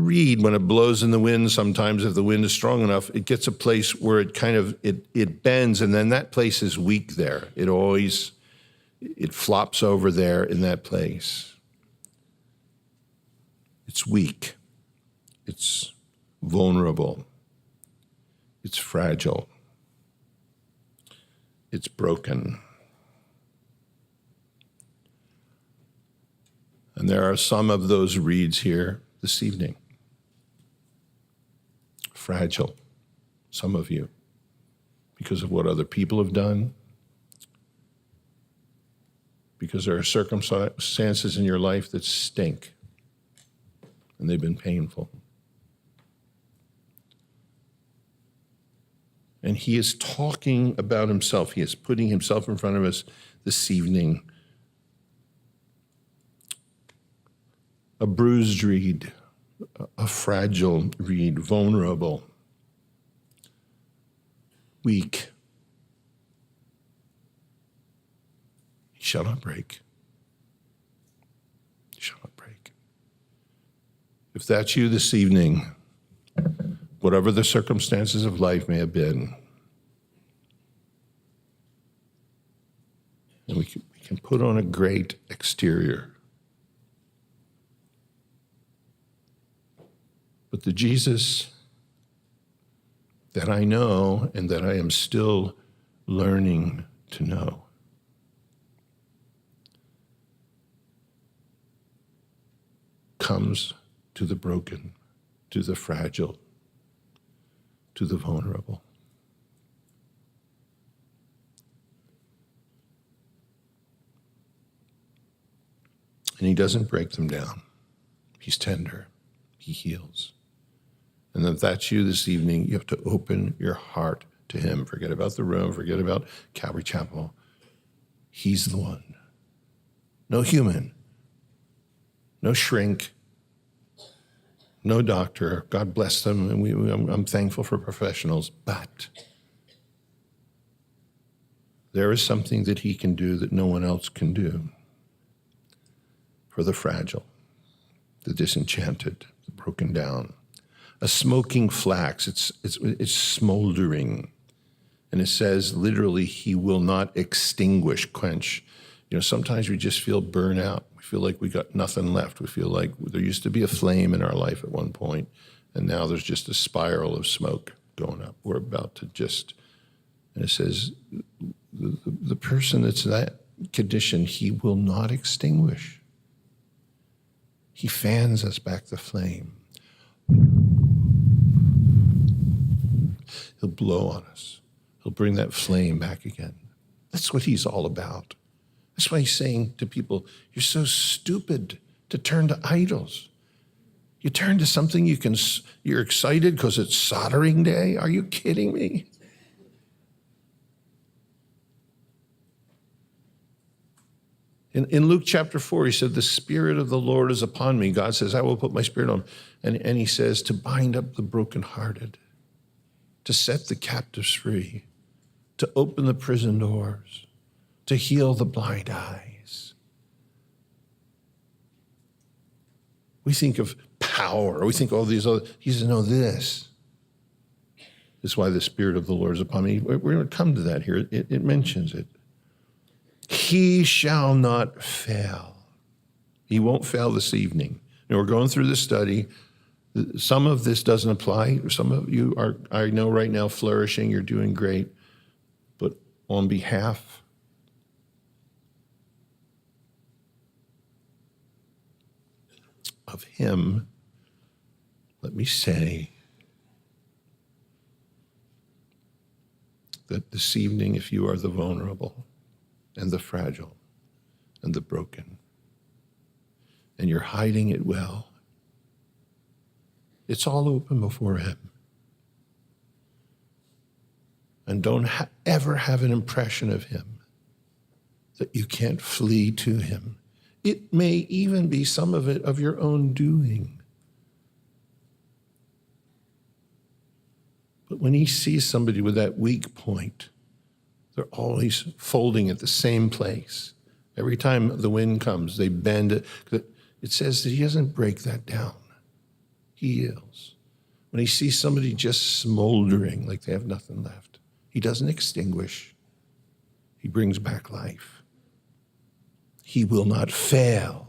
reed, when it blows in the wind, sometimes if the wind is strong enough, it gets a place where it bends, and then that place is weak there. It flops over there in that place. It's weak. It's vulnerable. It's fragile. It's broken. And there are some of those reeds here this evening. Fragile, some of you, because of what other people have done, because there are circumstances in your life that stink, and they've been painful. And he is talking about himself. He is putting himself in front of us this evening. A bruised reed, a fragile reed, vulnerable, weak. He shall not break. He shall not break. If that's you this evening, whatever the circumstances of life may have been, and we can put on a great exterior. But the Jesus that I know and that I am still learning to know comes to the broken, to the fragile, to the vulnerable. And he doesn't break them down. He's tender. He heals. And if that's you this evening, you have to open your heart to him. Forget about the room. Forget about Calvary Chapel. He's the one. No human. No shrink. No doctor. God bless them. And I'm thankful for professionals. But there is something that he can do that no one else can do. For the fragile, the disenchanted, the broken down. A smoking flax, it's smoldering. And it says literally, he will not extinguish, quench. Sometimes we just feel burnout. We feel like we got nothing left. We feel like there used to be a flame in our life at one point, and now there's just a spiral of smoke going up. We're about to and it says, the person that's in that condition, he will not extinguish. He fans us back the flame. He'll blow on us. He'll bring that flame back again. That's what he's all about. That's why he's saying to people, you're so stupid to turn to idols. You turn to something you're excited because it's soldering day? Are you kidding me? In Luke chapter 4, he said, the Spirit of the Lord is upon me. God says, I will put my Spirit on him. And he says, to bind up the brokenhearted, to set the captives free, to open the prison doors, to heal the blind eyes. We think of power. We think all these other, he says, no, this is why the Spirit of the Lord is upon me. We're going to come to that here. It mentions it. He shall not fail. He won't fail this evening. We're going through this study. Some of this doesn't apply. Some of you are, I know right now, flourishing. You're doing great. But on behalf of him, let me say that this evening, if you are the vulnerable and the fragile and the broken, and you're hiding it well, it's all open before him. And don't ever have an impression of him that you can't flee to him. It may even be some of it of your own doing. But when he sees somebody with that weak point, they're always folding at the same place. Every time the wind comes, they bend it. It says that he doesn't break that down. he heals. When he sees somebody just smoldering like they have nothing left, he doesn't extinguish. He brings back life. He will not fail.